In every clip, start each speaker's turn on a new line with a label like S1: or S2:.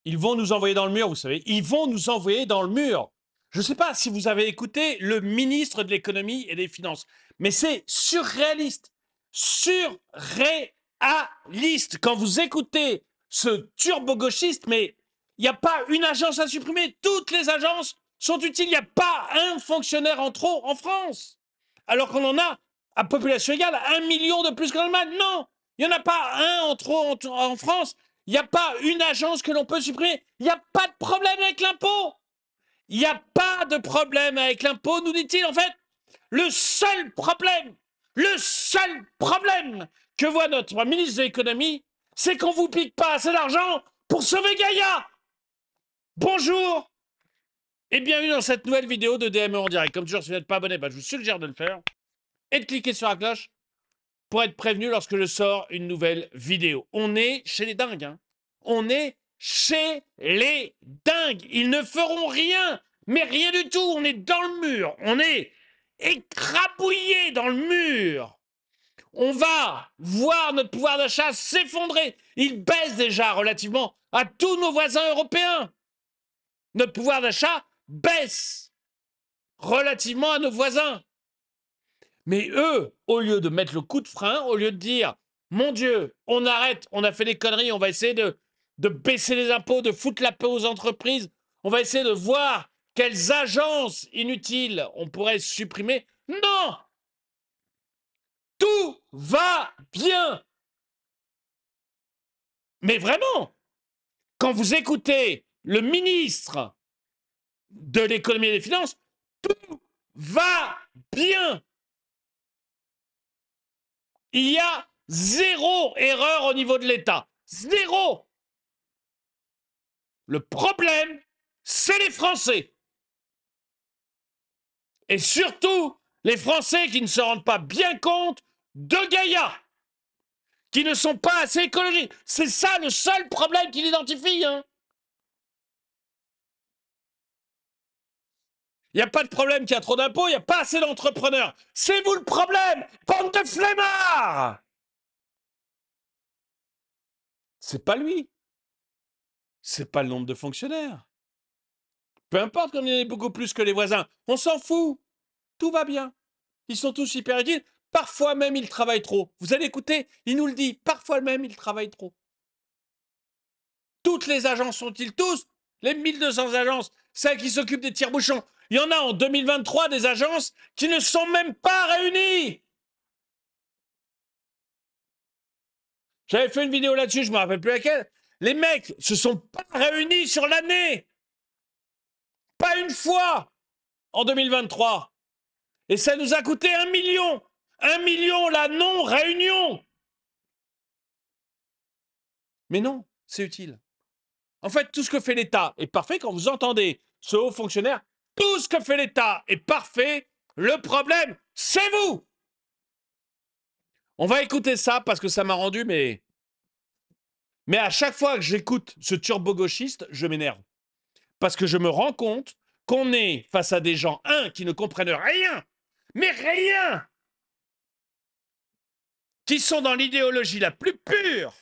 S1: Ils vont nous envoyer dans le mur, vous savez. Ils vont nous envoyer dans le mur. Je ne sais pas si vous avez écouté le ministre de l'économie et des finances, mais c'est surréaliste. Surréaliste. Quand vous écoutez ce turbo-gauchiste, mais il n'y a pas une agence à supprimer. Toutes les agences sont utiles. Il n'y a pas un fonctionnaire en trop en France. Alors qu'on en a, à population égale, 1 million de plus qu'en Allemagne. Non, il n'y en a pas un en trop en France. Il n'y a pas une agence que l'on peut supprimer. Il n'y a pas de problème avec l'impôt. Il n'y a pas de problème avec l'impôt, nous dit-il. En fait, le seul problème que voit notre ministre de l'économie, c'est qu'on ne vous pique pas assez d'argent pour sauver Gaïa. Bonjour et bienvenue dans cette nouvelle vidéo de DME en direct. Comme toujours, si vous n'êtes pas abonné, je vous suggère de le faire et de cliquer sur la cloche pour être prévenu lorsque je sors une nouvelle vidéo. On est chez les dingues, hein. On est chez les dingues. Ils ne feront rien, mais rien du tout. On est dans le mur. On est écrabouillé dans le mur. On va voir notre pouvoir d'achat s'effondrer. Il baisse déjà relativement à tous nos voisins européens. Notre pouvoir d'achat baisse relativement à nos voisins. Mais eux, au lieu de mettre le coup de frein, au lieu de dire « Mon Dieu, on arrête, on a fait des conneries, on va essayer de baisser les impôts, de foutre la paix aux entreprises, on va essayer de voir quelles agences inutiles on pourrait supprimer. » Non! Tout va bien! Mais vraiment, quand vous écoutez le ministre de l'économie et des finances, tout va bien! Il y a zéro erreur au niveau de l'État. Zéro! Le problème, c'est les Français. Et surtout, les Français qui ne se rendent pas bien compte de Gaïa, qui ne sont pas assez écologiques. C'est ça le seul problème qu'il identifie. Hein. Il n'y a pas de problème qu'il y a trop d'impôts, il n'y a pas assez d'entrepreneurs. C'est vous le problème, bande de flemmards! C'est pas lui. C'est pas le nombre de fonctionnaires. Peu importe qu'on en ait beaucoup plus que les voisins, on s'en fout. Tout va bien. Ils sont tous hyper utiles. Parfois même, ils travaillent trop. Vous allez écouter, il nous le dit. Parfois même, ils travaillent trop. Toutes les agences sont-ils tous les 1200 agences, celles qui s'occupent des tire-bouchons. Il y en a en 2023 des agences qui ne sont même pas réunies. J'avais fait une vidéo là-dessus, je ne me rappelle plus laquelle. Les mecs se sont pas réunis sur l'année. Pas une fois en 2023. Et ça nous a coûté 1 million. 1 million la non-réunion. Mais non, c'est utile. En fait, tout ce que fait l'État est parfait. Quand vous entendez ce haut fonctionnaire, tout ce que fait l'État est parfait. Le problème, c'est vous. On va écouter ça parce que ça m'a rendu, mais à chaque fois que j'écoute ce turbo-gauchiste, je m'énerve. Parce que je me rends compte qu'on est face à des gens, qui ne comprennent rien, mais rien, qui sont dans l'idéologie la plus pure,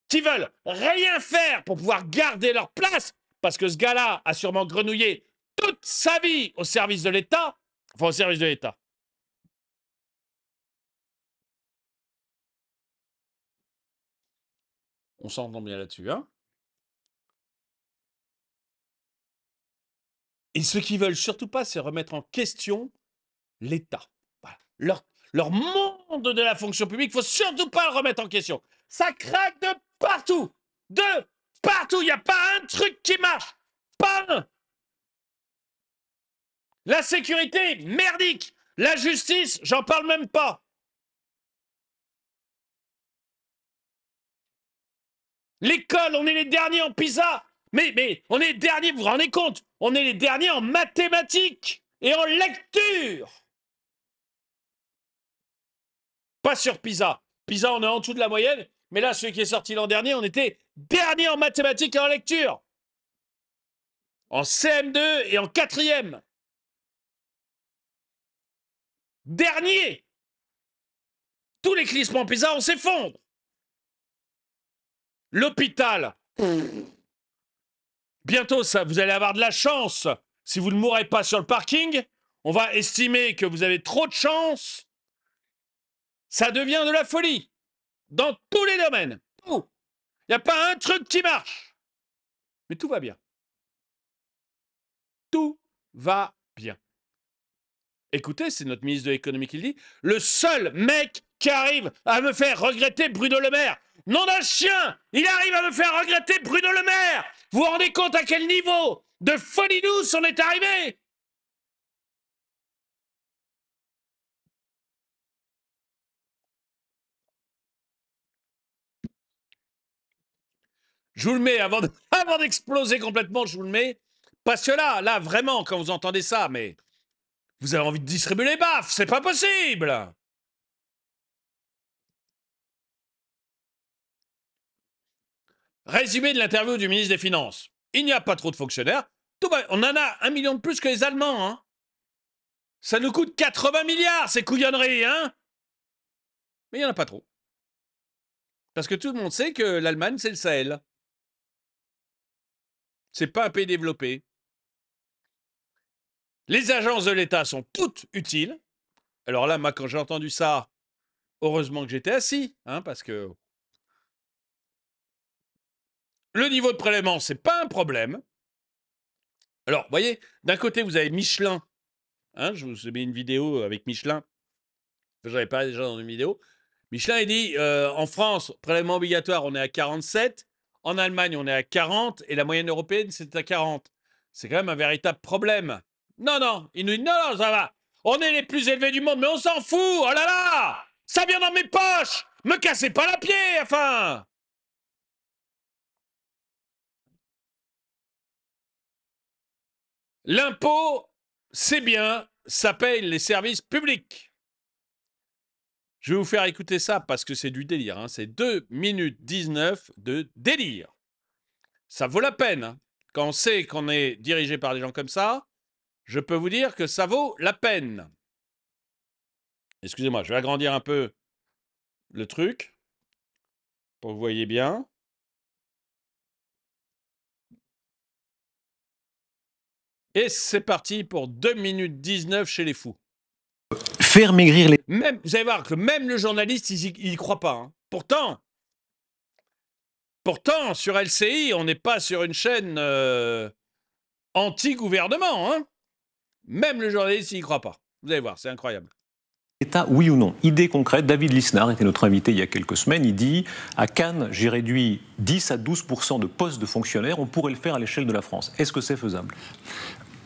S1: qui veulent rien faire pour pouvoir garder leur place, parce que ce gars-là a sûrement grenouillé toute sa vie au service de l'État, enfin au service de l'État. On s'entend bien là-dessus, hein? Et ce qu'ils veulent surtout pas, c'est remettre en question l'État. Voilà. Leur monde de la fonction publique, il ne faut surtout pas le remettre en question. Ça craque de partout. De partout. Il n'y a pas un truc qui marche. Pas un. La sécurité, merdique. La justice, j'en parle même pas. L'école, on est les derniers en PISA. Mais on est les derniers, vous vous rendez compte? On est les derniers en mathématiques et en lecture. Pas sur PISA. PISA, on est en dessous de la moyenne. Mais là, celui qui est sorti l'an dernier, on était dernier en mathématiques et en lecture. En CM2 et en 4e. Dernier. Tous les classements PISA, on s'effondre. L'hôpital, Bientôt, ça, vous allez avoir de la chance. Si vous ne mourrez pas sur le parking, on va estimer que vous avez trop de chance. Ça devient de la folie. Dans tous les domaines. Tout. Il n'y a pas un truc qui marche. Mais tout va bien. Tout va bien. Écoutez, c'est notre ministre de l'économie qui le dit. Le seul mec qui arrive à me faire regretter Bruno Le Maire. Nom d'un chien, il arrive à me faire regretter Bruno Le Maire. Vous vous rendez compte à quel niveau de folie douce on est arrivé? Je vous le mets avant d'exploser complètement, je vous le mets. Parce que là, vraiment, quand vous entendez ça, mais vous avez envie de distribuer les baffes, c'est pas possible. Résumé de l'interview du ministre des Finances. Il n'y a pas trop de fonctionnaires. On en a 1 million de plus que les Allemands. Hein. Ça nous coûte 80 milliards, ces couillonneries. Hein. Mais il n'y en a pas trop. Parce que tout le monde sait que l'Allemagne, c'est le Sahel. C'est pas un pays développé. Les agences de l'État sont toutes utiles. Alors là, moi, quand j'ai entendu ça, heureusement que j'étais assis, hein, parce que le niveau de prélèvement, c'est pas un problème. Alors, vous voyez, d'un côté, vous avez Michelin. Hein, je vous ai mis une vidéo avec Michelin. J'avais parlé déjà dans une vidéo. Michelin, il dit, en France, prélèvement obligatoire, on est à 47. En Allemagne, on est à 40. Et la moyenne européenne, c'est à 40. C'est quand même un véritable problème. Non, non. Il nous dit, non, non, ça va. On est les plus élevés du monde, mais on s'en fout. Oh là là. Ça vient dans mes poches. Me cassez pas la pied, enfin. L'impôt, c'est bien. Ça paye les services publics. Je vais vous faire écouter ça parce que c'est du délire. Hein. C'est 2 minutes 19 de délire. Ça vaut la peine. Hein. Quand on sait qu'on est dirigé par des gens comme ça, je peux vous dire que ça vaut la peine. Excusez-moi, je vais agrandir un peu le truc pour que vous voyez bien. Et c'est parti pour 2 minutes 19 chez les fous.
S2: Faire maigrir les...
S1: Même, vous allez voir que même le journaliste, il y croit pas. Hein. Pourtant, sur LCI, on n'est pas sur une chaîne anti-gouvernement. Hein. Même le journaliste, il y croit pas. Vous allez voir, c'est incroyable.
S2: État, oui ou non? Idée concrète, David Lisnard était notre invité il y a quelques semaines, il dit « À Cannes, j'ai réduit 10 à 12% de postes de fonctionnaires, on pourrait le faire à l'échelle de la France. » Est-ce que c'est faisable?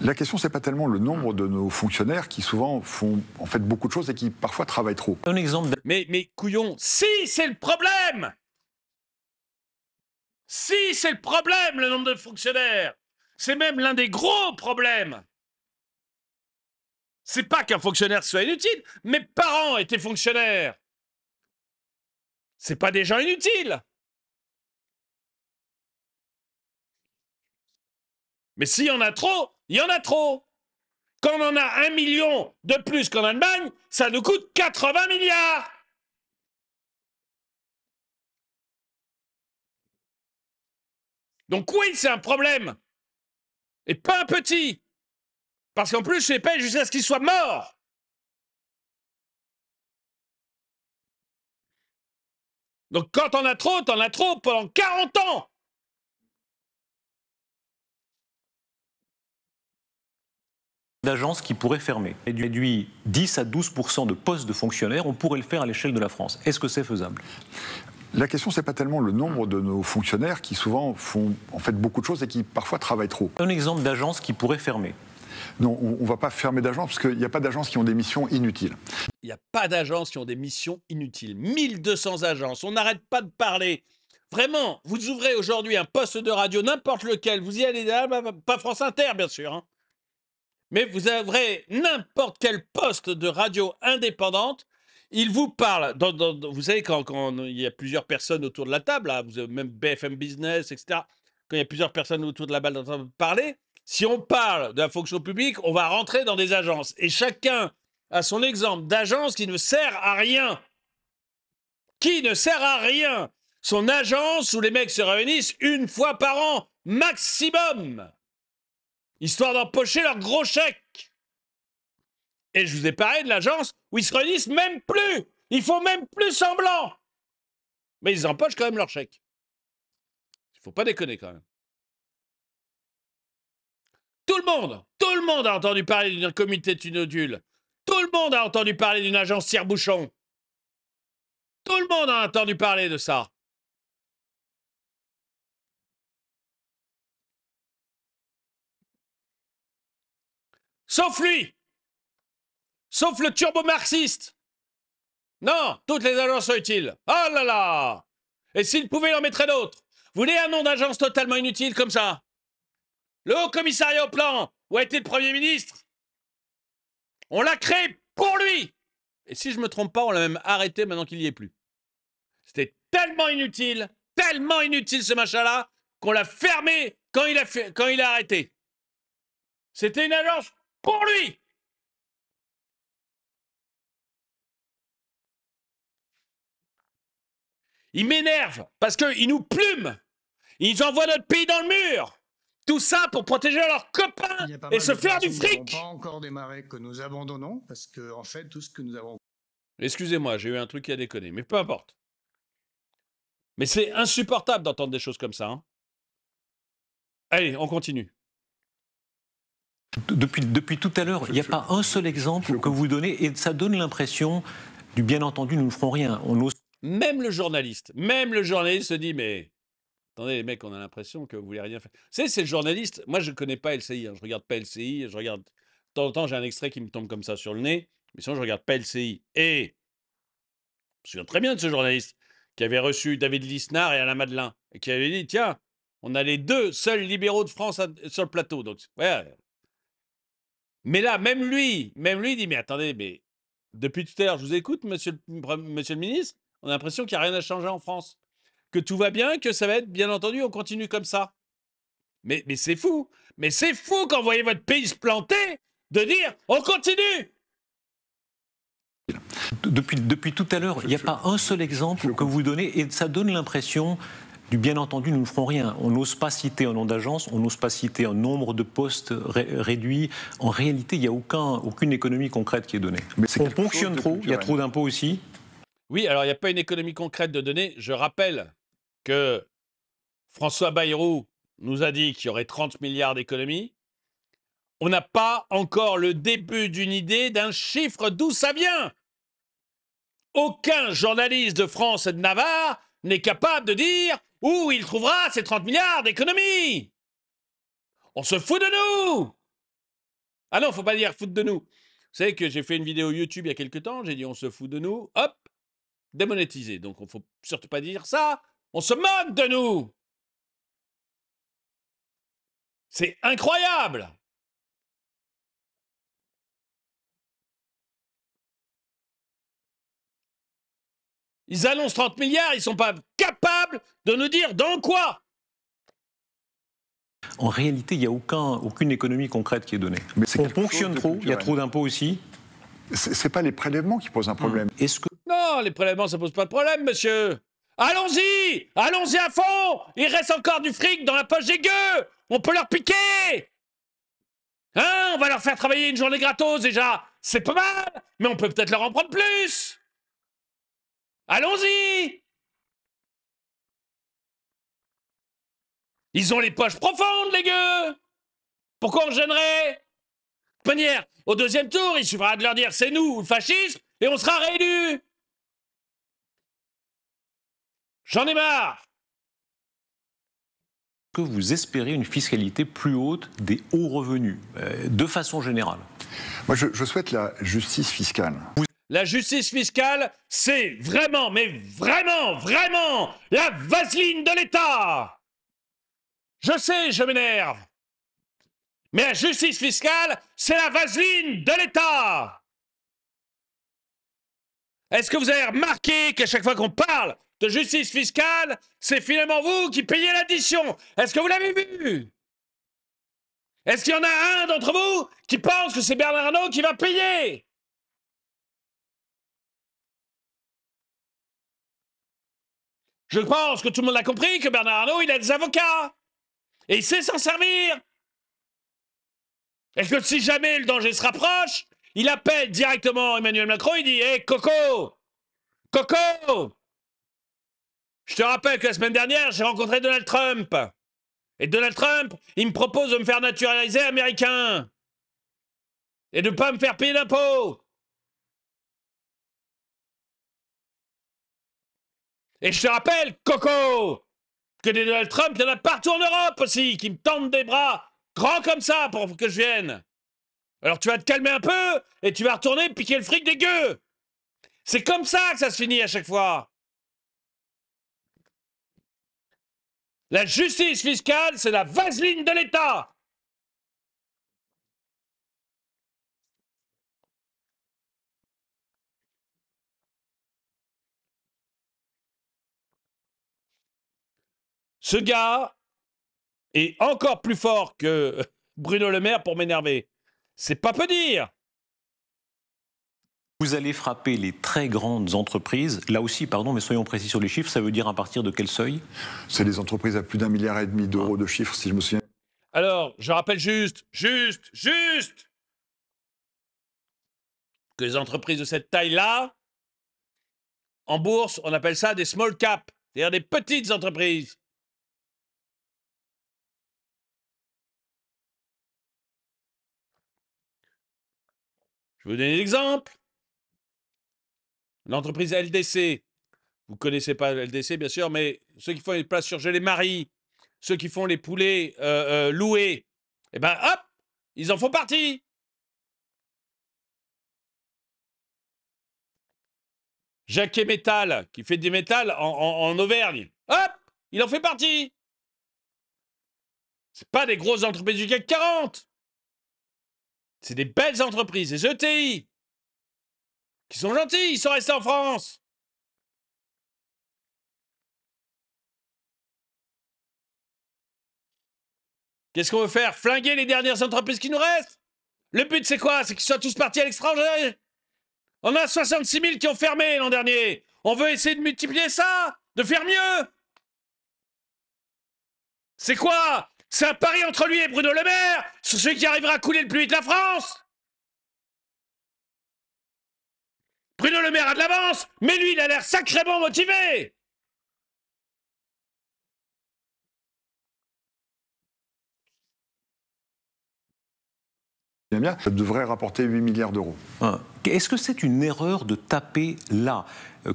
S3: La question, c'est pas tellement le nombre de nos fonctionnaires qui souvent font en fait beaucoup de choses et qui parfois travaillent trop.
S2: Un exemple...
S1: Mais couillon, si c'est le problème! Si c'est le problème, le nombre de fonctionnaires! C'est même l'un des gros problèmes! C'est pas qu'un fonctionnaire soit inutile. Mes parents étaient fonctionnaires. C'est pas des gens inutiles. Mais s'il y en a trop, il y en a trop. Quand on en a 1 million de plus qu'en Allemagne, ça nous coûte 80 milliards. Donc oui, c'est un problème. Et pas un petit. Parce qu'en plus, je les paye jusqu'à ce qu'ils soient morts. Donc quand t'en as trop pendant 40 ans.
S2: D'agences qui pourraient fermer. Réduit 10 à 12% de postes de fonctionnaires, on pourrait le faire à l'échelle de la France. Est-ce que c'est faisable?
S3: La question, c'est pas tellement le nombre de nos fonctionnaires qui souvent font en fait beaucoup de choses et qui parfois travaillent trop.
S2: Un exemple d'agence qui pourrait fermer.
S3: Non, on ne va pas fermer d'agences parce qu'il n'y a pas d'agences qui ont des missions inutiles.
S1: Il n'y a pas d'agences qui ont des missions inutiles. 1200 agences, on n'arrête pas de parler. Vraiment, vous ouvrez aujourd'hui un poste de radio, n'importe lequel, vous y allez, pas France Inter bien sûr, hein. Mais vous ouvrez n'importe quel poste de radio indépendante, il vous parle, vous savez quand il y a plusieurs personnes autour de la table, là, vous avez même BFM Business, etc., quand il y a plusieurs personnes autour de la table d'entendre parler, si on parle de la fonction publique, on va rentrer dans des agences. Et chacun a son exemple d'agence qui ne sert à rien. Qui ne sert à rien. son agence où les mecs se réunissent une fois par an, maximum, histoire d'empocher leur gros chèque. Et je vous ai parlé de l'agence où ils se réunissent même plus. Ils font même plus semblant. Mais ils empochent quand même leur chèque. Il faut pas déconner quand même. Tout le monde a entendu parler d'un comité de nodule. Tout le monde a entendu parler d'une agence tire-bouchon. Tout le monde a entendu parler de ça. Sauf lui. Sauf le turbo-marxiste. Non, toutes les agences sont utiles. Oh là là. Et s'il pouvait, il en mettrait d'autres. Vous voulez un nom d'agence totalement inutile comme ça? Le Haut Commissariat au Plan, où a été le Premier ministre, on l'a créé pour lui. Et si je ne me trompe pas, on l'a même arrêté maintenant qu'il n'y est plus. C'était tellement inutile ce machin-là, qu'on l'a fermé quand il a arrêté. C'était une agence pour lui. Il m'énerve parce qu'il nous plume. Ils envoient notre pays dans le mur. Tout ça pour protéger leurs copains et se faire du fric.
S4: Nous n'avons pas encore démarré, que nous abandonnons, parce que, en fait, tout ce que nous avons...
S1: Excusez-moi, j'ai eu un truc qui a déconné, mais peu importe. Mais c'est insupportable d'entendre des choses comme ça. Hein. Allez, on continue.
S2: Depuis tout à l'heure, il n'y a pas un seul exemple que vous donnez, et ça donne l'impression du bien entendu, nous ne ferons rien.
S1: Même le journaliste se dit, mais attendez les mecs, on a l'impression que vous voulez rien faire. Vous savez, c'est le journaliste, moi je ne connais pas LCI, hein. Je regarde pas LCI, je regarde, de temps en temps j'ai un extrait qui me tombe comme ça sur le nez, mais sinon je regarde pas LCI. Et je me souviens très bien de ce journaliste qui avait reçu David Lisnard et Alain Madelin, et qui avait dit, tiens, on a les deux seuls libéraux de France sur le plateau. Donc, ouais. Mais là, même lui dit, mais attendez, mais depuis tout à l'heure, je vous écoute, monsieur le ministre, on a l'impression qu'il n'y a rien à changer en France. Que tout va bien, que ça va être, bien entendu, on continue comme ça. Mais c'est fou. Mais c'est fou quand vous voyez votre pays se planter, de dire, on continue.
S2: Depuis tout à l'heure, il n'y a pas un seul exemple que vous donnez, et ça donne l'impression du bien entendu, nous ne ferons rien. On n'ose pas citer un nom d'agence, on n'ose pas citer un nombre de postes réduits. En réalité, il n'y a aucune économie concrète qui est donnée. On fonctionne trop, il y a trop d'impôts aussi.
S1: Oui, alors il n'y a pas une économie concrète de données. Je rappelle que François Bayrou nous a dit qu'il y aurait 30 milliards d'économies. On n'a pas encore le début d'une idée, d'un chiffre d'où ça vient. Aucun journaliste de France et de Navarre n'est capable de dire où il trouvera ces 30 milliards d'économies. On se fout de nous. Ah non, faut pas dire foutre de nous. Vous savez que j'ai fait une vidéo YouTube il y a quelques temps, j'ai dit on se fout de nous, hop, démonétisé. Donc on ne faut surtout pas dire ça, on se moque de nous. C'est incroyable. Ils annoncent 30 milliards, ils ne sont pas capables de nous dire dans quoi.
S2: En réalité, il n'y a aucune économie concrète qui est donnée. On fonctionne trop, il y a trop d'impôts aussi.
S3: Ce n'est pas les prélèvements qui posent un problème.
S1: Non, les prélèvements, ça pose pas de problème, monsieur. Allons-y à fond. Il reste encore du fric dans la poche des gueux. On peut leur piquer. Hein, on va leur faire travailler une journée gratos déjà. C'est pas mal, mais on peut peut-être leur en prendre plus. Allons-y. Ils ont les poches profondes, les gueux. Pourquoi on gênerait? De toute manière, au deuxième tour, il suffira de leur dire c'est nous, le fascisme, et on sera réélus. J'en ai marre.
S2: Que vous espérez une fiscalité plus haute des hauts revenus, de façon générale?
S3: Moi, je souhaite la justice fiscale.
S1: La justice fiscale, c'est vraiment, mais vraiment, vraiment, la vaseline de l'État. Je sais, je m'énerve. Mais la justice fiscale, c'est la vaseline de l'État. Est-ce que vous avez remarqué qu'à chaque fois qu'on parle de justice fiscale, c'est finalement vous qui payez l'addition? Est-ce que vous l'avez vu? Est-ce qu'il y en a un d'entre vous qui pense que c'est Bernard Arnault qui va payer? Je pense que tout le monde a compris que Bernard Arnault, il a des avocats. Et il sait s'en servir. Et que si jamais le danger se rapproche, il appelle directement Emmanuel Macron, il dit « Hé, Coco! Coco! Je te rappelle que la semaine dernière, j'ai rencontré Donald Trump. Et Donald Trump, il me propose de me faire naturaliser américain. Et de ne pas me faire payer d'impôts. Et je te rappelle, Coco, que des Donald Trump, il y en a partout en Europe aussi, qui me tendent des bras grands comme ça pour que je vienne. Alors tu vas te calmer un peu et tu vas retourner piquer le fric des gueux. C'est comme ça que ça se finit à chaque fois. La justice fiscale, c'est la vaseline de l'État. Ce gars est encore plus fort que Bruno Le Maire pour m'énerver. C'est pas peu dire.
S2: Vous allez frapper les très grandes entreprises. Là aussi, pardon, mais soyons précis sur les chiffres. Ça veut dire à partir de quel seuil?
S3: C'est des entreprises à plus d'1,5 milliard d'euros de chiffre, si je me souviens.
S1: Alors, je rappelle juste que les entreprises de cette taille-là, en bourse, on appelle ça des small cap, c'est-à-dire des petites entreprises. Je vais vous donner l'exemple. L'entreprise LDC. Vous ne connaissez pas LDC, bien sûr, mais ceux qui font les plats surgelés Marie, ceux qui font les poulets loués, eh ben hop, ils en font partie. Jacquet Métal, qui fait des métals en Auvergne, hop, il en fait partie. C'est pas des grosses entreprises du CAC 40. C'est des belles entreprises, des ETI, qui sont gentils, ils sont restés en France. Qu'est-ce qu'on veut faire? Flinguer les dernières entreprises qui nous restent? Le but, c'est quoi? C'est qu'ils soient tous partis à l'étranger. On a 66 000 qui ont fermé l'an dernier. On veut essayer de multiplier ça, de faire mieux. C'est quoi? C'est un pari entre lui et Bruno Le Maire sur celui qui arrivera à couler le plus vite la France. Bruno Le Maire a de l'avance, mais lui, il a l'air sacrément motivé.
S3: Bien, ça devrait rapporter 8 milliards d'euros.
S2: Est-ce que c'est une erreur de taper là?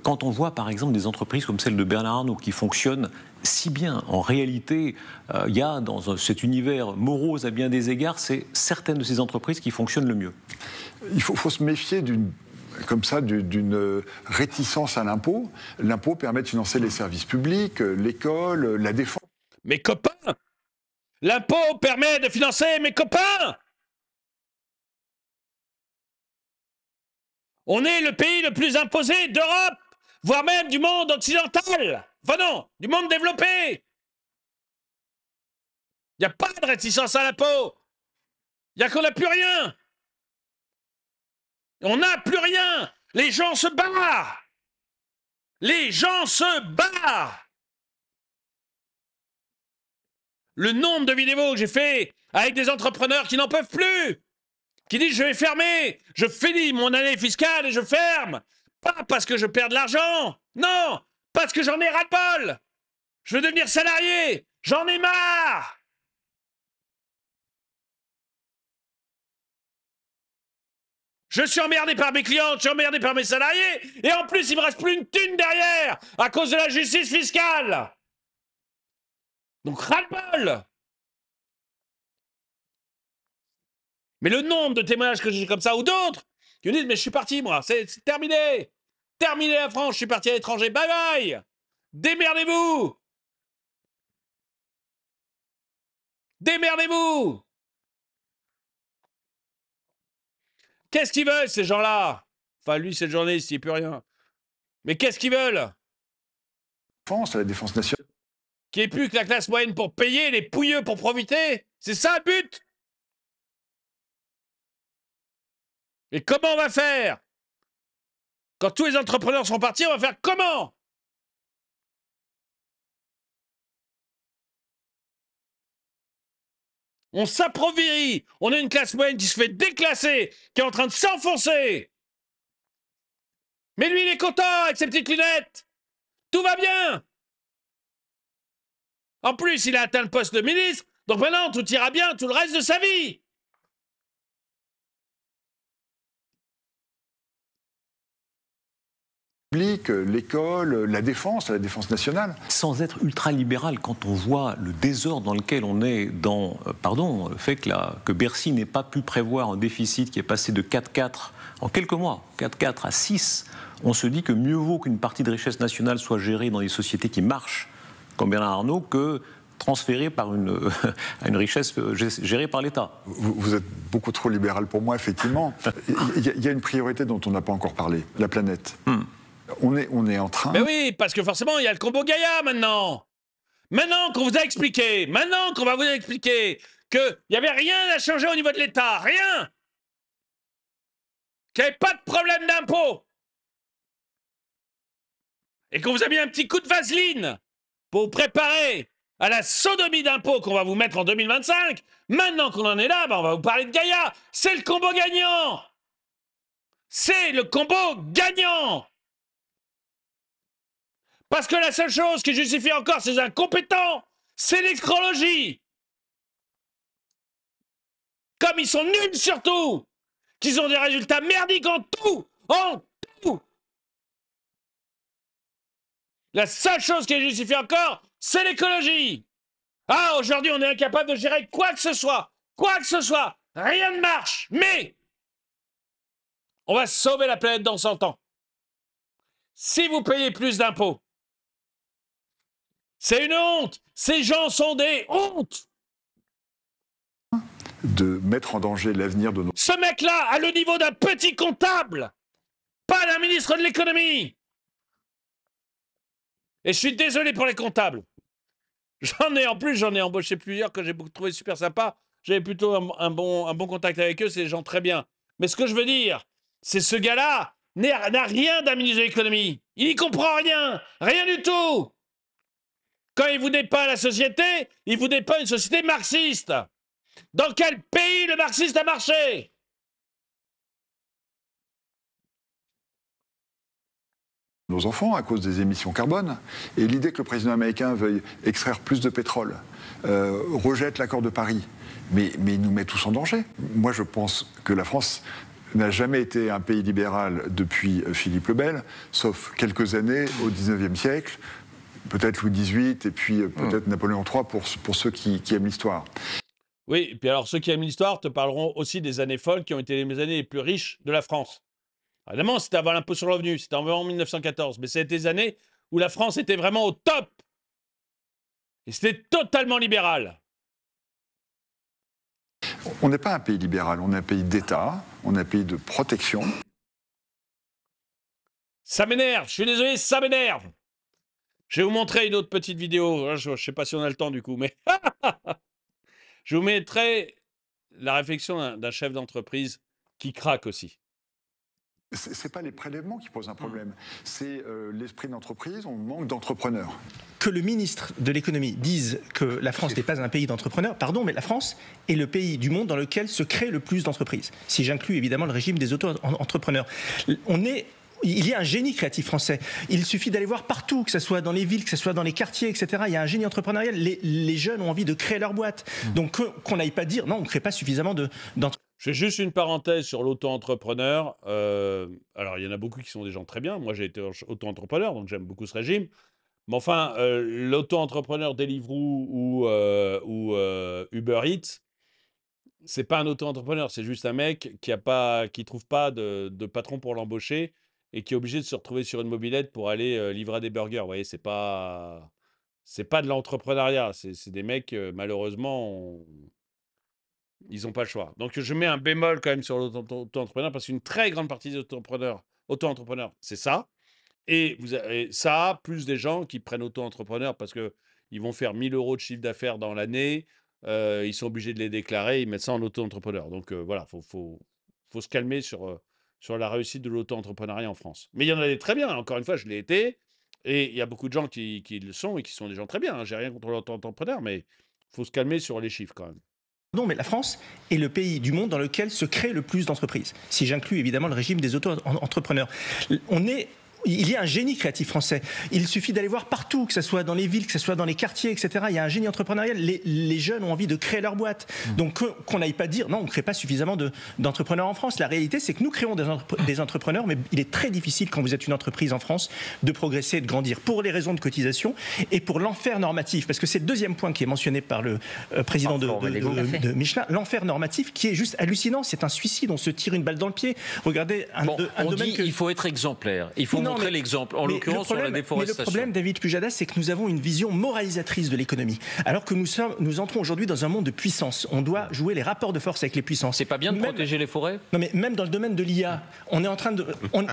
S2: Quand on voit par exemple des entreprises comme celle de Bernard Arnault qui fonctionnent si bien, en réalité, il y a dans cet univers morose à bien des égards, c'est certaines de ces entreprises qui fonctionnent le mieux.
S3: Il faut se méfier d'une réticence à l'impôt. L'impôt permet de financer les services publics, l'école, la défense.
S1: Mes copains, l'impôt permet de financer mes copains. On est le pays le plus imposé d'Europe, voire même du monde occidental. Enfin non, du monde développé. Il n'y a pas de réticence à l'impôt. Il n'y a qu'on n'a plus rien. On n'a plus rien. Les gens se barrent. Les gens se barrent. Le nombre de vidéos que j'ai fait avec des entrepreneurs qui n'en peuvent plus, qui disent je vais fermer, je finis mon année fiscale et je ferme. Pas parce que je perds de l'argent, non, parce que j'en ai ras-le-bol. Je veux devenir salarié, j'en ai marre. Je suis emmerdé par mes clients, je suis emmerdé par mes salariés, et en plus il me reste plus une thune derrière à cause de la justice fiscale. Donc ras-le-bol. Mais le nombre de témoignages que j'ai comme ça, ou d'autres, qui me disent, mais je suis parti, moi, c'est terminé. Terminé la France, je suis parti à l'étranger, bye bye. Démerdez-vous. Démerdez-vous. Qu'est-ce qu'ils veulent, ces gens-là? Enfin, lui, c'est le journaliste, il n'y a plus rien. Mais qu'est-ce qu'ils veulent?
S3: La défense nationale.
S1: Qu'il n'y ait plus que la classe moyenne pour payer, les pouilleux pour profiter? C'est ça le but? Et comment on va faire? Quand tous les entrepreneurs sont partis, on va faire comment? On s'approvrit. On a une classe moyenne qui se fait déclasser, qui est en train de s'enfoncer. Mais lui, il est content avec ses petites lunettes. Tout va bien. En plus, il a atteint le poste de ministre, donc maintenant, tout ira bien tout le reste de sa vie.
S3: L'école, la défense nationale.
S2: Sans être ultra-libéral, quand on voit le désordre dans lequel on est dans, le fait que Bercy n'ait pas pu prévoir un déficit qui est passé de 4,4 en quelques mois, 4,4 à 6, on se dit que mieux vaut qu'une partie de richesse nationale soit gérée dans des sociétés qui marchent, comme Bernard Arnault, que transférée par à une richesse gérée par l'État.
S3: Vous êtes beaucoup trop libéral pour moi, effectivement. Il y a une priorité dont on n'a pas encore parlé, la planète. On est en train...
S1: Mais oui, parce que forcément, il y a le combo Gaïa maintenant. Maintenant qu'on vous a expliqué, maintenant qu'on va vous expliquer qu'il n'y avait rien à changer au niveau de l'État, rien. Qu'il n'y avait pas de problème d'impôt. Et qu'on vous a mis un petit coup de vaseline pour vous préparer à la sodomie d'impôt qu'on va vous mettre en 2025. Maintenant qu'on en est là, on va vous parler de Gaïa. C'est le combo gagnant. C'est le combo gagnant. Parce que la seule chose qui justifie encore ces incompétents, c'est l'excrologie. Comme ils sont nuls surtout, qu'ils ont des résultats merdiques en tout, La seule chose qui les justifie encore, c'est l'écologie. Ah, aujourd'hui, on est incapable de gérer quoi que ce soit. Quoi que ce soit. Rien ne marche. Mais on va sauver la planète dans 100 ans. Si vous payez plus d'impôts, c'est une honte. Ces gens sont des hontes.
S3: De mettre en danger l'avenir de nos...
S1: Ce mec-là a le niveau d'un petit comptable, pas d'un ministre de l'économie. Et je suis désolé pour les comptables. J'en ai embauché plusieurs que j'ai trouvé super sympa. J'avais plutôt un bon contact avec eux, c'est des gens très bien. Mais ce que je veux dire, c'est ce gars-là n'a rien d'un ministre de l'économie. Il n'y comprend rien, rien du tout. Quand il vous dépeint la société, il vous dépeint une société marxiste. Dans quel pays le marxiste a marché?
S3: nos enfants à cause des émissions carbone. Et l'idée que le président américain veuille extraire plus de pétrole, rejette l'accord de Paris, mais il nous met tous en danger. Moi, je pense que la France n'a jamais été un pays libéral depuis Philippe le Bel, sauf quelques années au XIXe siècle, peut-être Louis XVIII et puis peut-être Napoléon III pour ceux qui aiment l'histoire.
S1: Oui, et puis alors ceux qui aiment l'histoire te parleront aussi des années folles qui ont été les années les plus riches de la France. Évidemment, c'était avant l'impôt sur le revenu, c'était en 1914, mais c'était des années où la France était vraiment au top. Et c'était totalement libéral.
S3: On n'est pas un pays libéral, on est un pays d'État, on est un pays de protection.
S1: Ça m'énerve, je suis désolé, ça m'énerve. Je vais vous montrer une autre petite vidéo, je ne sais pas si on a le temps du coup, mais je vous mettrai la réflexion d'un chef d'entreprise qui craque aussi.
S3: Ce n'est pas les prélèvements qui posent un problème, c'est l'esprit d'entreprise, on manque d'entrepreneurs.
S5: Que le ministre de l'économie dise que la France n'est pas un pays d'entrepreneurs, pardon, mais la France est le pays du monde dans lequel se crée le plus d'entreprises. Si j'inclus évidemment le régime des auto-entrepreneurs. Il y a un génie créatif français. Il suffit d'aller voir partout, que ce soit dans les villes, que ce soit dans les quartiers, etc. Il y a un génie entrepreneurial. Les jeunes ont envie de créer leur boîte. Donc qu'on n'aille pas dire, non, on ne crée pas suffisamment d'entreprises.
S1: Je fais juste une parenthèse sur l'auto-entrepreneur. Alors, il y en a beaucoup qui sont des gens très bien. Moi, j'ai été auto-entrepreneur, donc j'aime beaucoup ce régime. Mais enfin, l'auto-entrepreneur Deliveroo ou Uber Eats, c'est pas un auto-entrepreneur, c'est juste un mec qui trouve pas de patron pour l'embaucher et qui est obligé de se retrouver sur une mobilette pour aller livrer des burgers. Vous voyez, c'est pas de l'entrepreneuriat. C'est des mecs, malheureusement, ils n'ont pas le choix. Donc, je mets un bémol quand même sur l'auto-entrepreneur parce qu'une très grande partie des auto-entrepreneurs, c'est ça. Et ça, plus des gens qui prennent auto-entrepreneur parce qu'ils vont faire 1 000 € de chiffre d'affaires dans l'année, ils sont obligés de les déclarer, ils mettent ça en auto-entrepreneur. Donc voilà, faut se calmer sur la réussite de l'auto-entrepreneuriat en France. Mais il y en a des très bien, encore une fois, je l'ai été, et il y a beaucoup de gens qui le sont et qui sont des gens très bien. J'ai rien contre l'auto-entrepreneur, mais il faut se calmer sur les chiffres quand même.
S5: Pardon, mais la France est le pays du monde dans lequel se crée le plus d'entreprises, si j'inclus évidemment le régime des auto-entrepreneurs. Il y a un génie créatif français. Il suffit d'aller voir partout, que ce soit dans les villes, que ce soit dans les quartiers, etc. Il y a un génie entrepreneurial. Les jeunes ont envie de créer leur boîte. Donc qu'on n'aille pas dire non, on ne crée pas suffisamment d'entrepreneurs en France. La réalité, c'est que nous créons des entrepreneurs, mais il est très difficile quand vous êtes une entreprise en France de progresser et de grandir pour les raisons de cotisation et pour l'enfer normatif. Parce que c'est le deuxième point qui est mentionné par le président de Michelin. L'enfer normatif qui est juste hallucinant. C'est un suicide. On se tire une balle dans le pied. Regardez un domaine
S2: il faut être exemplaire. Il faut montrer l'exemple. En l'occurrence, sur la déforestation.
S5: Mais le problème, David Pujadas, c'est que nous avons une vision moralisatrice de l'économie. Alors que nous entrons aujourd'hui dans un monde de puissance. On doit jouer les rapports de force avec les puissances.
S2: C'est pas bien de protéger les forêts ?
S5: Non, mais même dans le domaine de l'IA, on est en train de. On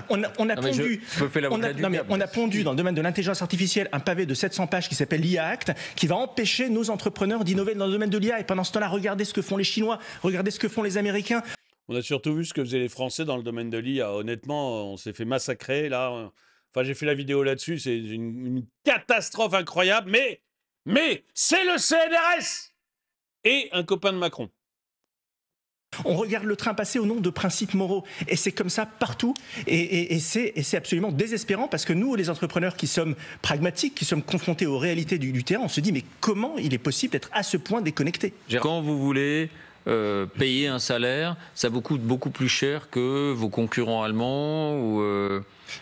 S5: a pondu dans le domaine de l'intelligence artificielle un pavé de 700 pages qui s'appelle l'IA Act, qui va empêcher nos entrepreneurs d'innover dans le domaine de l'IA. Et pendant ce temps-là, regardez ce que font les Chinois, regardez ce que font les Américains.
S1: On a surtout vu ce que faisaient les Français dans le domaine de l'IA. Honnêtement, on s'est fait massacrer là. Enfin, j'ai fait la vidéo là-dessus. C'est une catastrophe incroyable. Mais c'est le CNRS et un copain de Macron.
S5: On regarde le train passer au nom de principes moraux. Et c'est comme ça partout. Et c'est absolument désespérant parce que nous, les entrepreneurs qui sommes pragmatiques, qui sommes confrontés aux réalités du terrain, on se dit mais comment il est possible d'être à ce point déconnecté ?
S2: Quand vous voulez payer un salaire, ça vous coûte beaucoup plus cher que vos concurrents allemands ou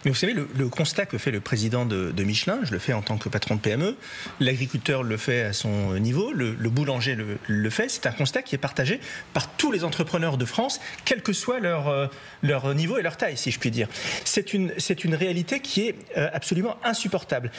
S5: Mais vous savez, le constat que fait le président de Michelin, je le fais en tant que patron de PME, l'agriculteur le fait à son niveau, le boulanger le fait, c'est un constat qui est partagé par tous les entrepreneurs de France, quel que soit leur niveau et leur taille, si je puis dire. C'est une réalité qui est absolument insupportable.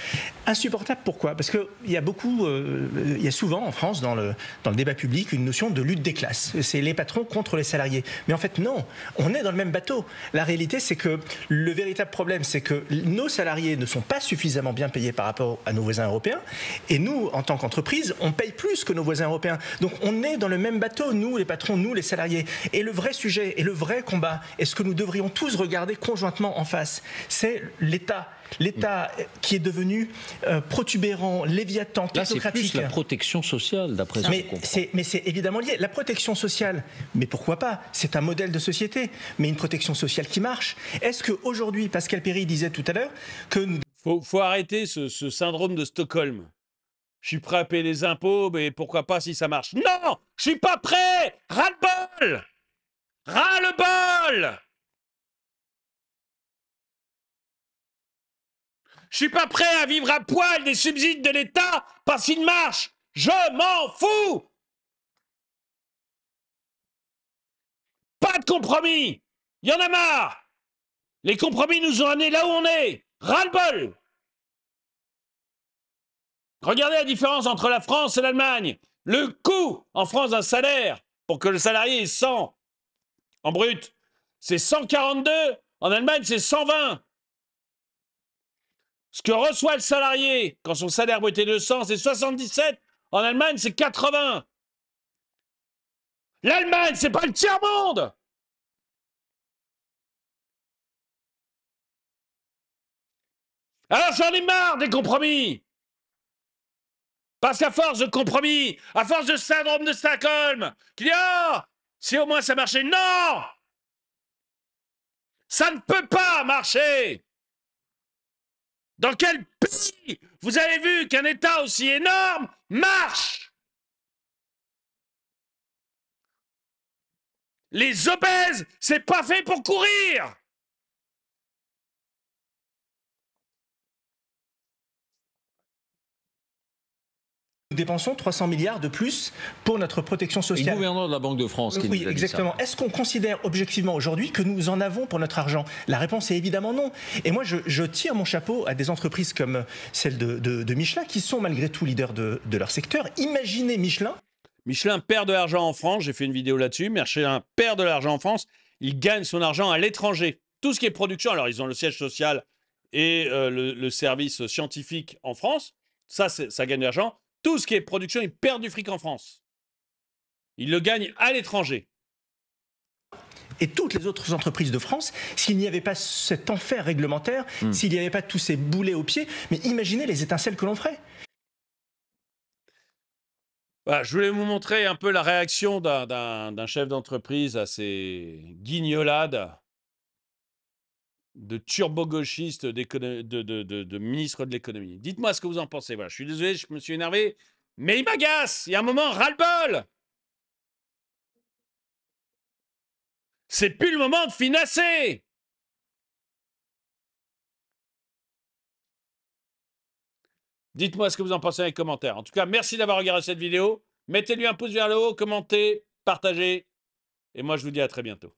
S5: Insupportable pourquoi ? Parce qu'il y a souvent en France, dans le débat public, une notion de lutte des classes. C'est les patrons contre les salariés. Mais en fait, non, on est dans le même bateau. La réalité, c'est que le véritable problème, c'est que nos salariés ne sont pas suffisamment bien payés par rapport à nos voisins européens. Et nous, en tant qu'entreprise, on paye plus que nos voisins européens. Donc on est dans le même bateau, nous les patrons, nous les salariés. Et le vrai sujet et le vrai combat, et ce que nous devrions tous regarder conjointement en face, c'est l'État. L'État qui est devenu protubérant, léviathan, technocratique.
S2: Là, c'est plus la protection sociale, d'après ce que je comprends.
S5: Mais c'est évidemment lié. La protection sociale, mais pourquoi pas ? C'est un modèle de société, mais une protection sociale qui marche. Est-ce qu'aujourd'hui, Pascal Perry disait tout à l'heure que nous...
S1: Faut arrêter ce syndrome de Stockholm. Je suis prêt à payer les impôts, mais pourquoi pas si ça marche ? Non, je suis pas prêt. Ras-le-bol. Ras-le-bol. Je suis pas prêt à vivre à poil des subsides de l'État parce qu'ils marchent. Je m'en fous. Pas de compromis. Il y en a marre. Les compromis nous ont amenés là où on est. Ras-le-bol. Regardez la différence entre la France et l'Allemagne. Le coût en France d'un salaire pour que le salarié ait 100 en brut, c'est 142. En Allemagne, c'est 120. Ce que reçoit le salarié quand son salaire brut est de 100, c'est 77. En Allemagne, c'est 80. L'Allemagne, c'est pas le tiers-monde. Alors j'en ai marre des compromis. Parce qu'à force de compromis, à force de syndrome de Stockholm, qui dit « Ah, si au moins ça marchait !» Non. Ça ne peut pas marcher. Dans quel pays vous avez vu qu'un État aussi énorme marche? Les obèses, c'est pas fait pour courir.
S5: Nous dépensons 300 milliards de plus pour notre protection sociale.
S2: Et le gouverneur de la Banque de France qui nous a dit ça.
S5: Exactement. Est-ce qu'on considère objectivement aujourd'hui que nous en avons pour notre argent ? La réponse est évidemment non. Et moi, je tire mon chapeau à des entreprises comme celle de Michelin, qui sont malgré tout leaders de leur secteur. Imaginez Michelin.
S1: Michelin perd de l'argent en France, j'ai fait une vidéo là-dessus. Michelin perd de l'argent en France, il gagne son argent à l'étranger. Tout ce qui est production, alors ils ont le siège social et le service scientifique en France, ça gagne de l'argent. Tout ce qui est production, ils perdent du fric en France. Ils le gagnent à l'étranger.
S5: Et toutes les autres entreprises de France, s'il n'y avait pas cet enfer réglementaire, s'il n'y avait pas tous ces boulets aux pieds, mais imaginez les étincelles que l'on ferait.
S1: Voilà, je voulais vous montrer un peu la réaction d'un chef d'entreprise à ces guignolades de turbo-gauchistes de ministre de l'économie. Dites-moi ce que vous en pensez. Voilà, je suis désolé, je me suis énervé, mais il m'agace. Il y a un moment, ras-le-bol. C'est plus le moment de finasser. Dites-moi ce que vous en pensez dans les commentaires. En tout cas, merci d'avoir regardé cette vidéo. Mettez-lui un pouce vers le haut, commentez, partagez. Et moi, je vous dis à très bientôt.